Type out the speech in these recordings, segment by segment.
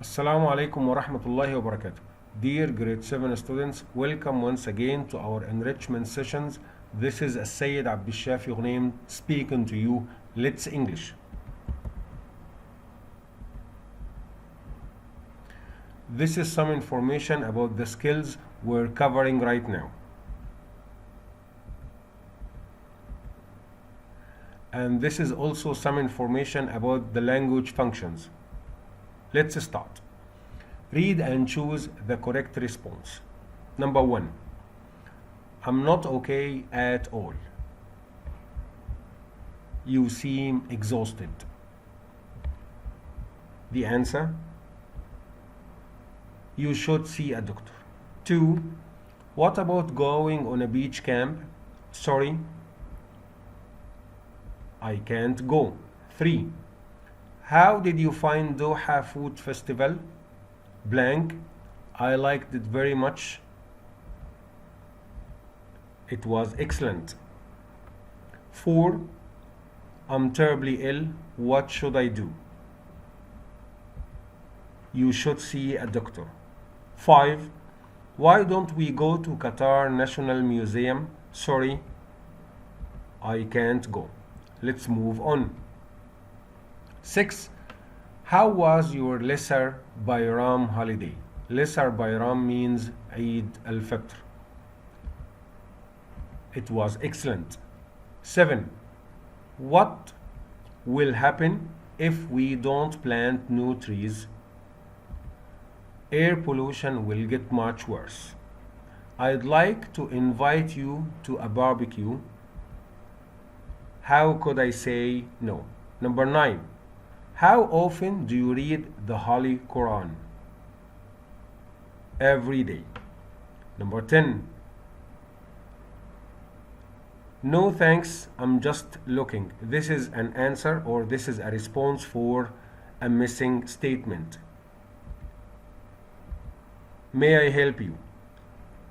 Assalamu alaikum wa rahmatullahi wa barakatuh. Dear grade 7 students, welcome once again to our enrichment sessions. This is Sayyid Abdushafi Ghunaim speaking to you. Let's English. This is some information about the skills we're covering right now. And this is also some information about the language functions. Let's start. Read and choose the correct response. Number 1. I'm not okay at all. You seem exhausted. The answer: you should see a doctor. 2. What about going on a beach camp? Sorry, I can't go. 3. How did you find Doha Food Festival? Blank. I liked it very much. It was excellent. 4. I'm terribly ill. What should I do? You should see a doctor. 5. Why don't we go to Qatar National Museum? Sorry, I can't go. Let's move on. 6. How was your Lesser Bayram holiday? Lesser Bayram means Eid al-Fitr. It was excellent. 7. What will happen if we don't plant new trees? Air pollution will get much worse. I'd like to invite you to a barbecue. How could I say no? Number 9. How often do you read the Holy Quran? Every day. Number 10. No thanks, I'm just looking. This is an answer or this is a response for a missing statement. May I help you?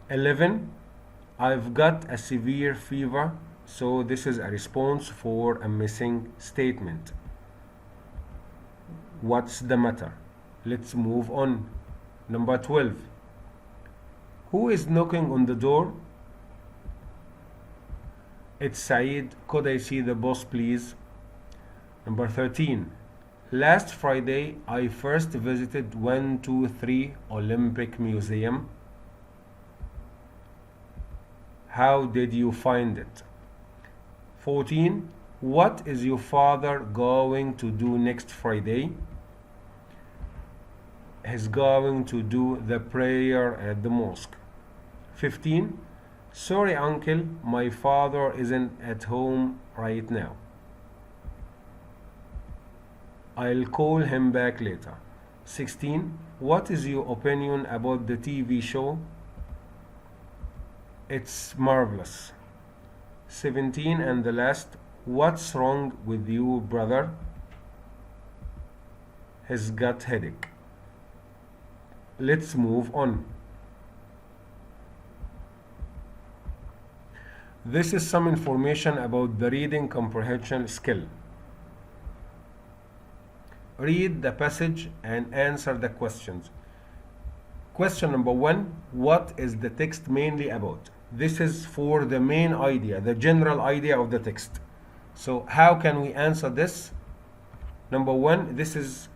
11. I've got a severe fever, so this is a response for a missing statement. What's the matter? Let's move on. Number 12. Who is knocking on the door? It's Saeed. Could I see the boss, please? Number 13. Last Friday, I first visited 123 Olympic Museum. How did you find it? 14. What is your father going to do next Friday? He's going to do the prayer at the mosque. 15. Sorry, uncle, my father isn't at home right now. I'll call him back later. 16. What is your opinion about the TV show? It's marvelous. 17 and the last. What's wrong with you, brother? He's got headache. Let's move on. This is some information about the reading comprehension skill. Read the passage and answer the questions. Question number 1. What is the text mainly about? This is for the main idea, the general idea of the text. So how can we answer this? Number 1, this is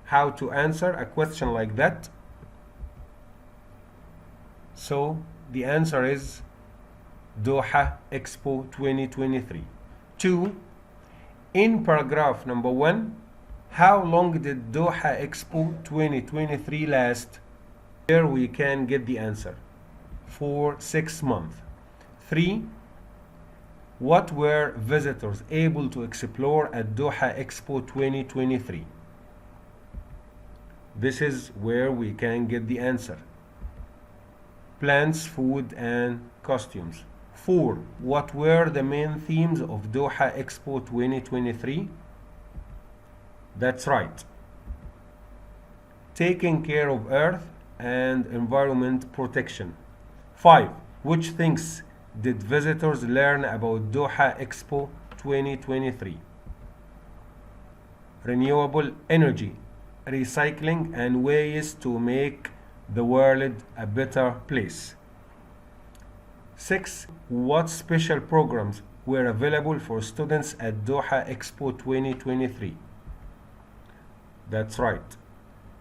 how to answer a question like that. So the answer is Doha Expo 2023. 2. In paragraph number 1, how long did Doha Expo 2023 last? Here we can get the answer. For 6 months. 3. What were visitors able to explore at Doha Expo 2023? This is where we can get the answer. Plants, food, and costumes. 4. What were the main themes of Doha Expo 2023? That's right. Taking care of Earth and environment protection. 5. Which things did visitors learn about Doha Expo 2023? Renewable energy, recycling and ways to make the world a better place. 6. What special programs were available for students at Doha Expo 2023? That's right.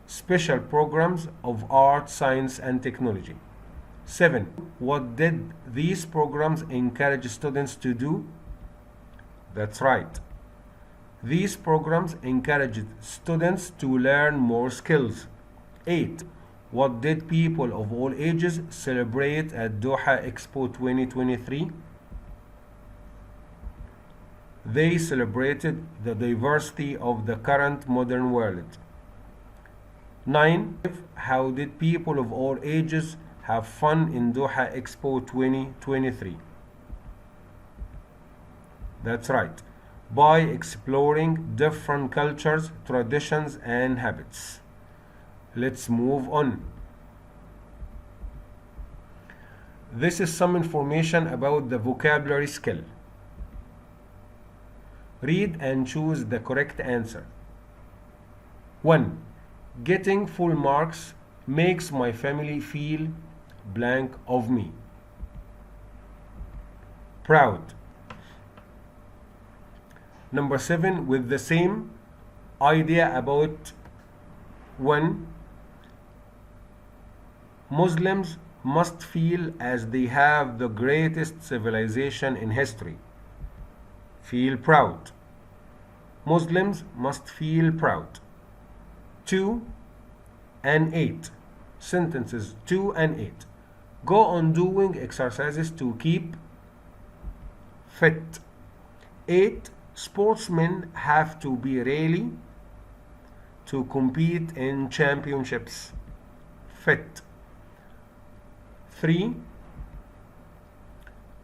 Special programs of art, science, and technology. 7. What did these programs encourage students to do? That's right. These programs encouraged students to learn more skills. 8. What did people of all ages celebrate at Doha Expo 2023? They celebrated the diversity of the current modern world. 9. How did people of all ages have fun in Doha Expo 2023? That's right. By exploring different cultures, traditions, and habits. Let's move on. This is some information about the vocabulary skill. Read and choose the correct answer. 1. Getting full marks makes my family feel blank of me. Proud. Number 7, with the same idea about 1. Muslims must feel as they have the greatest civilization in history. Feel proud. Muslims must feel proud. 2 and 8. Sentences 2 and 8. Go on doing exercises to keep fit. 8. Sportsmen have to be ready to compete in championships. Fit. 3.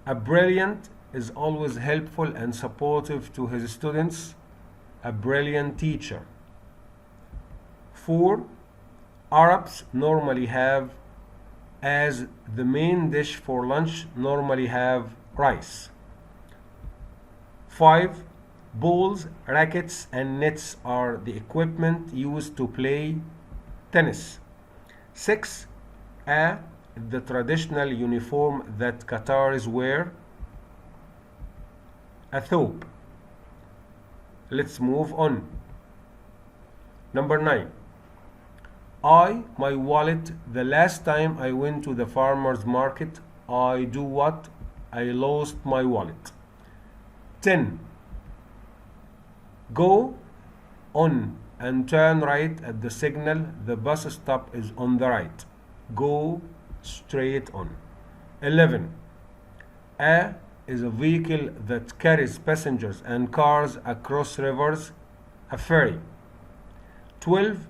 A brilliant is always helpful and supportive to his students. A brilliant teacher. 4. Arabs normally have, as the main dish for lunch, normally have rice. 5. Balls, rackets, and nets are the equipment used to play tennis. 6. The traditional uniform that Qataris wear. A thobe. Let's move on. Number 9. My wallet. The last time I went to the farmer's market, I do what? I lost my wallet. 10. Go on and turn right at the signal. The bus stop is on the right. Go straight on. 11. Is a vehicle that carries passengers and cars across rivers. A ferry. 12.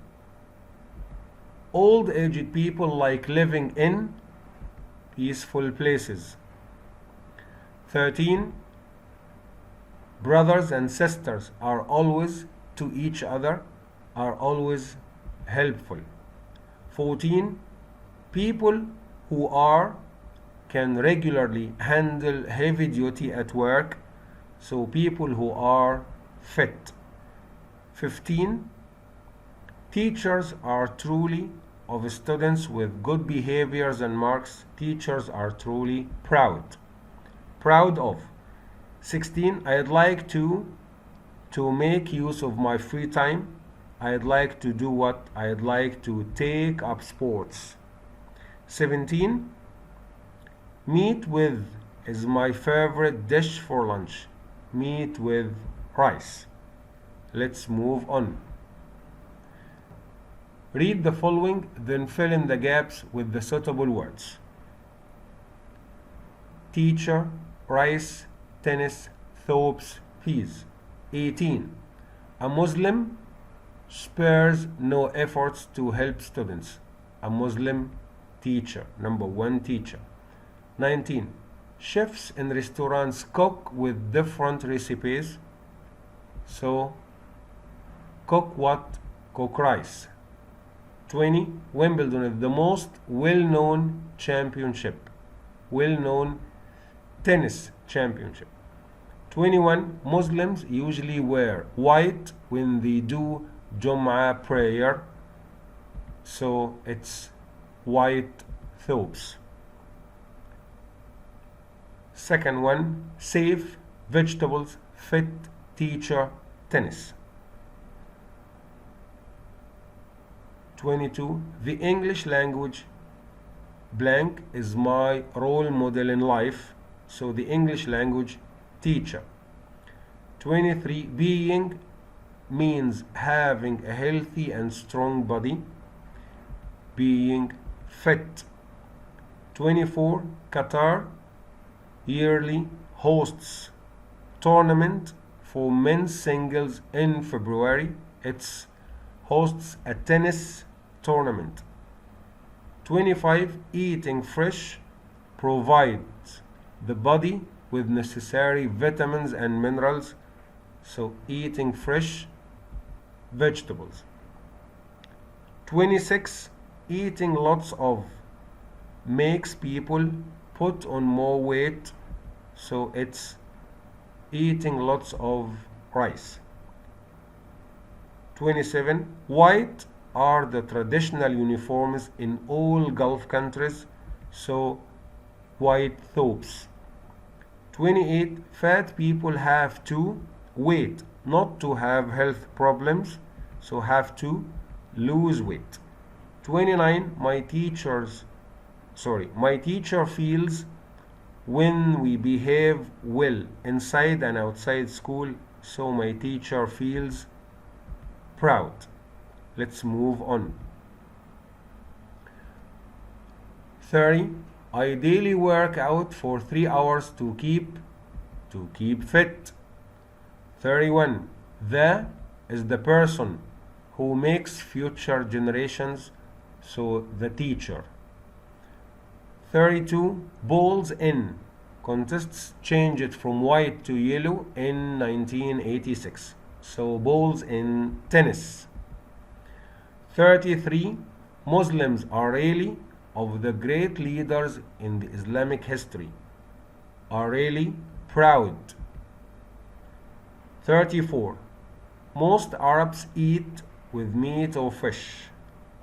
Old-aged people like living in peaceful places. 13. Brothers and sisters are always to each other, are always helpful. 14. People who can regularly handle heavy duty at work, so people who are fit. 15. Teachers are truly of students with good behaviors and marks. Teachers are truly proud. Proud of. 16. I'd like to make use of my free time. I'd like to do what? I'd like to take up sports. 17. Meat with is my favorite dish for lunch. Meat with rice. Let's move on. Read the following, then fill in the gaps with the suitable words. Teacher, rice, tennis, thobes, peas. 18. A Muslim spares no efforts to help students. A Muslim teacher. Number 1, teacher. 19. Chefs in restaurants cook with different recipes. So, cook what? Cook rice. 20. Wimbledon is the most well-known championship. Well-known tennis championship. 21. Muslims usually wear white when they do Jum'ah prayer, so it's white thobes. Second one, safe, vegetables, fit, teacher, tennis. 22. The English language blank is my role model in life, so the English language teacher. 23. Being means having a healthy and strong body, being fit. 24. Qatar yearly hosts tournament for men's singles in February. It's hosts a tennis tournament. 25. Eating fresh provides the body with necessary vitamins and minerals, so eating fresh vegetables. 26. Eating lots of makes people put on more weight, so it's eating lots of rice. 27. White are the traditional uniforms in all Gulf countries, so white thobes. 28. Fat people have to wait not to have health problems, so have to lose weight. 29. My teacher feels when we behave well inside and outside school, so my teacher feels proud. Let's move on. 30. I daily work out for 3 hours to keep fit. 31. The is the person who makes future generations, so the teacher. 32. Balls in contests changed from white to yellow in 1986, so balls in tennis. 33. Muslims are really of the great leaders in the Islamic history, are really proud. 34. Most Arabs eat with meat or fish.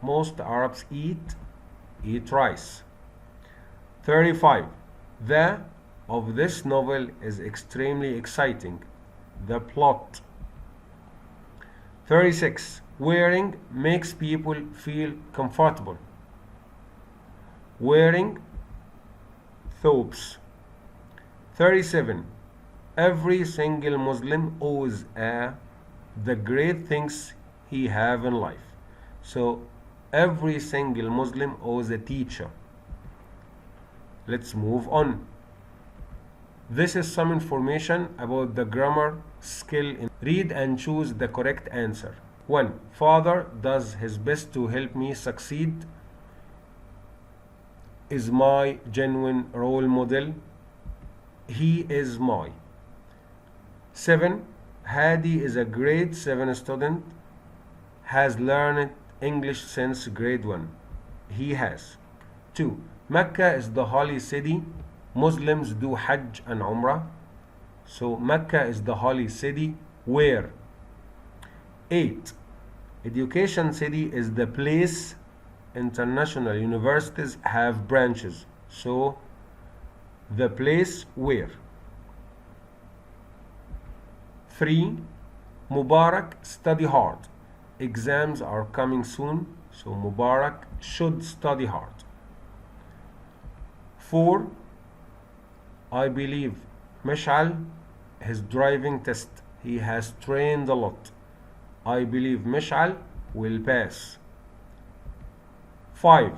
Most Arabs eat rice. 35. The of this novel is extremely exciting. The plot. 36. Wearing makes people feel comfortable. Wearing thobes. 37. Every single Muslim owes the great things he have in life. So every single Muslim owes a teacher. Let's move on. This is some information about the grammar skill. Read and choose the correct answer. 1. Father does his best to help me succeed. Is my genuine role model. He is my. 7. Hadi is a grade 7 student. Has learned English since grade 1. He has. 2. Mecca is the holy city. Muslims do Hajj and Umrah. So Mecca is the holy city. Where? 8. Education city is the place international universities have branches. So the place where. 3. Mubarak study hard. Exams are coming soon, so Mubarak should study hard. 4. I believe Mish'al his driving test. He has trained a lot. I believe Mish'al will pass. 5.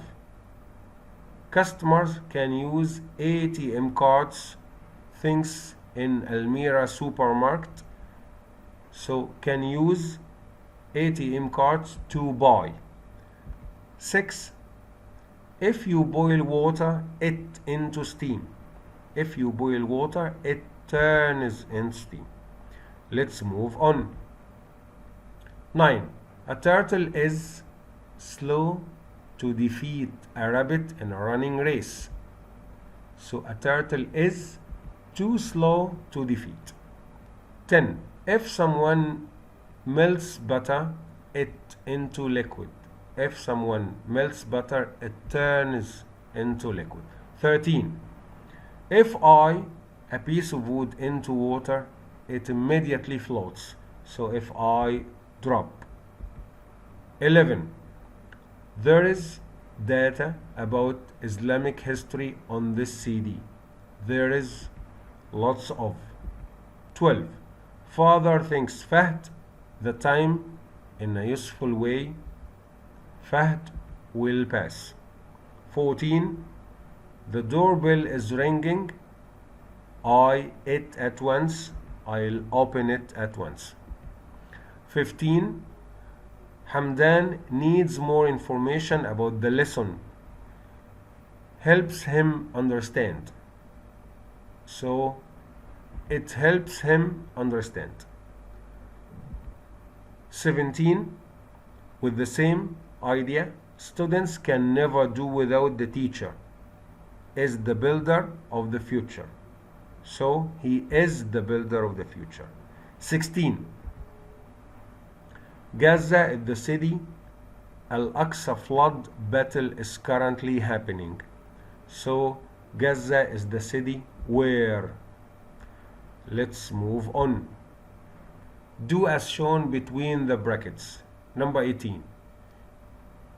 Customers can use ATM cards, things in Almira supermarket. So can use ATM cards to buy. 6. If you boil water, it into steam. If you boil water, it turns into steam. Let's move on. 9. A turtle is slow to defeat a rabbit in a running race. So a turtle is too slow to defeat. 10. If someone melts butter, it into liquid. If someone melts butter, it turns into liquid. 13. If I a piece of wood into water, it immediately floats. So if I drop. 11. There is data about Islamic history on this CD. There is lots of. 12. Father thinks Fahd the time in a useful way. Fahd will pass. 14. The doorbell is ringing. It at once. I'll open it at once. 15. Hamdan needs more information about the lesson. Helps him understand. So it helps him understand. 17. With the same idea, students can never do without the teacher. Is the builder of the future. So he is the builder of the future. 16. Gaza is the city. Al-Aqsa flood battle is currently happening. So Gaza is the city where. Let's move on. Do as shown between the brackets. Number 18.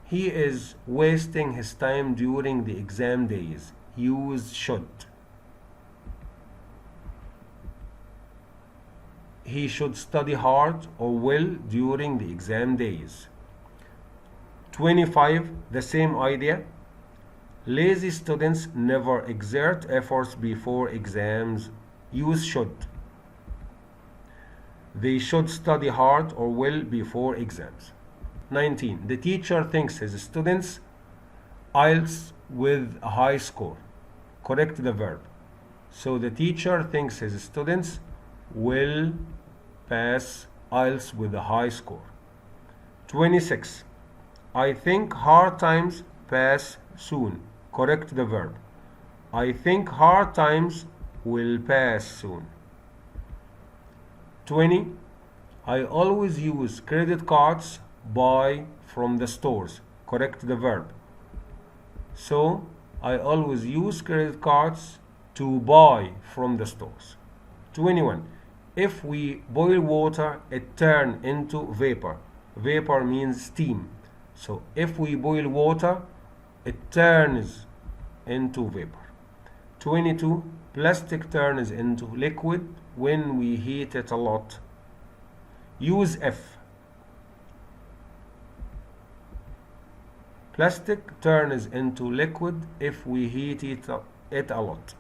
He is wasting his time during the exam days. Use should. He should study hard or well during the exam days. 25. The same idea. Lazy students never exert efforts before exams. Use should. They should study hard or well before exams. 19. The teacher thinks his students IELTS with a high score. Correct the verb. So the teacher thinks his students will pass IELTS with a high score. 26. I think hard times pass soon. Correct the verb. I think hard times will pass soon. 20. I always use credit cards buy from the stores. Correct the verb. So I always use credit cards to buy from the stores. 21. If we boil water, it turns into vapor. Vapor means steam. So if we boil water, it turns into vapor. 22. Plastic turns into liquid when we heat it a lot. Use F. Plastic turns into liquid if we heat it a lot.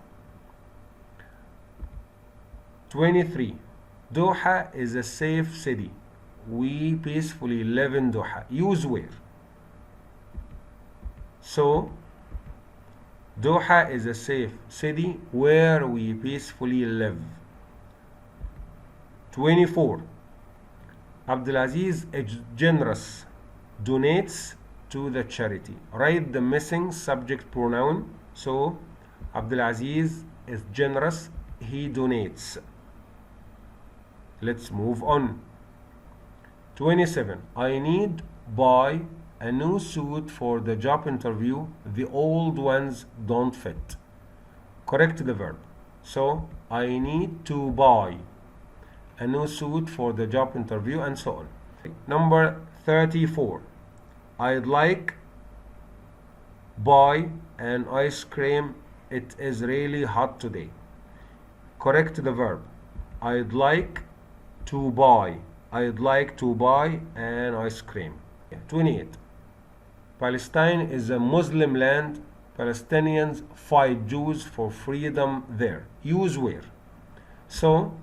23. Doha is a safe city. We peacefully live in Doha. Use where. So, Doha is a safe city where we peacefully live. 24. Abdulaziz is generous. Donates to the charity. Write the missing subject pronoun. So, Abdulaziz is generous. He donates. Let's move on. 27. I need buy a new suit for the job interview. The old ones don't fit. Correct the verb. So, I need to buy a new suit for the job interview and so on. Number 34. I'd like buy an ice cream. It is really hot today. Correct the verb. I'd like to buy. I'd like to buy an ice cream. 28. Palestine is a Muslim land. Palestinians fight Jews for freedom there. Use where. So,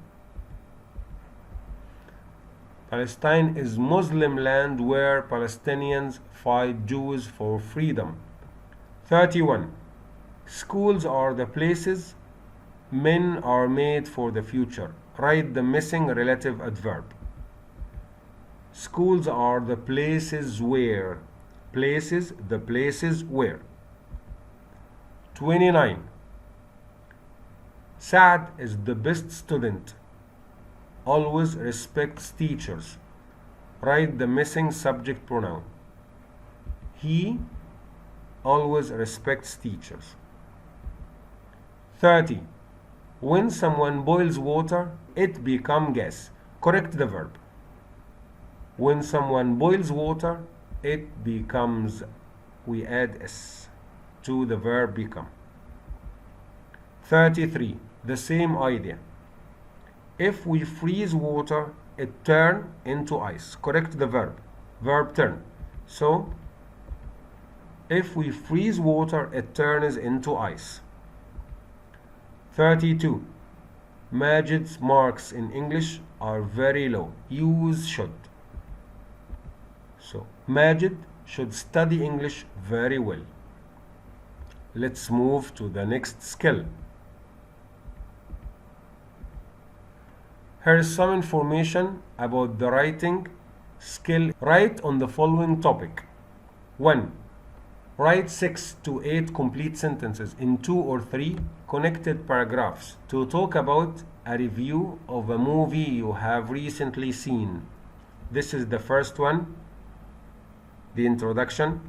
Palestine is Muslim land where Palestinians fight Jews for freedom. 31. Schools are the places men are made for the future. Write the missing relative adverb. Schools are the places where. Places, the places where. 29. Saad is the best student. Always respects teachers. write the missing subject pronoun. He always respects teachers. 30. When someone boils water, it becomes gas. Correct the verb. When someone boils water, it becomes, we add s to the verb become. 33. The same idea. If we freeze water, it turns into ice. Correct the verb. Verb turn. So, if we freeze water, it turns into ice. 32. Majid's marks in English are very low. Use should. So, Majid should study English very well. Let's move to the next skill. Here is some information about the writing skill. Write on the following topic. 1. Write 6 to 8 complete sentences in 2 or 3 connected paragraphs to talk about a review of a movie you have recently seen. This is the first one, the introduction,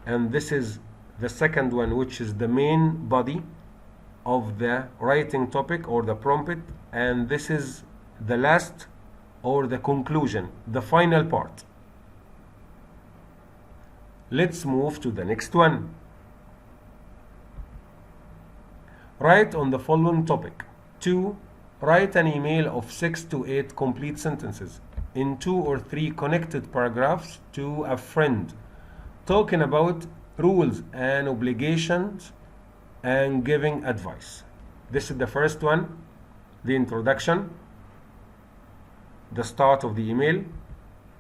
and this is the second one, which is the main body of the writing topic or the prompt, and this is the last or the conclusion, the final part. Let's move to the next one. Write on the following topic. 2. Write an email of 6 to 8 complete sentences in 2 or 3 connected paragraphs to a friend, talking about rules and obligations and giving advice. This is the first one, the introduction, the start of the email.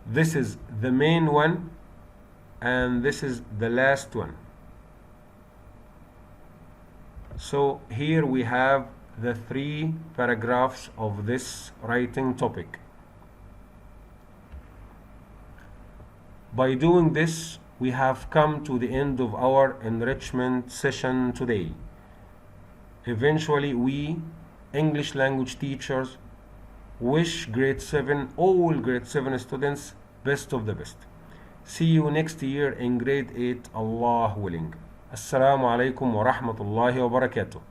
This is the main one, and this is the last one. So here we have the 3 paragraphs of this writing topic. By doing this, we have come to the end of our enrichment session today. Eventually, we, English language teachers, wish all grade 7 students best of the best. See you next year in grade 8, Allah willing. Assalamu alaikum wa rahmatullahi wa barakatuh.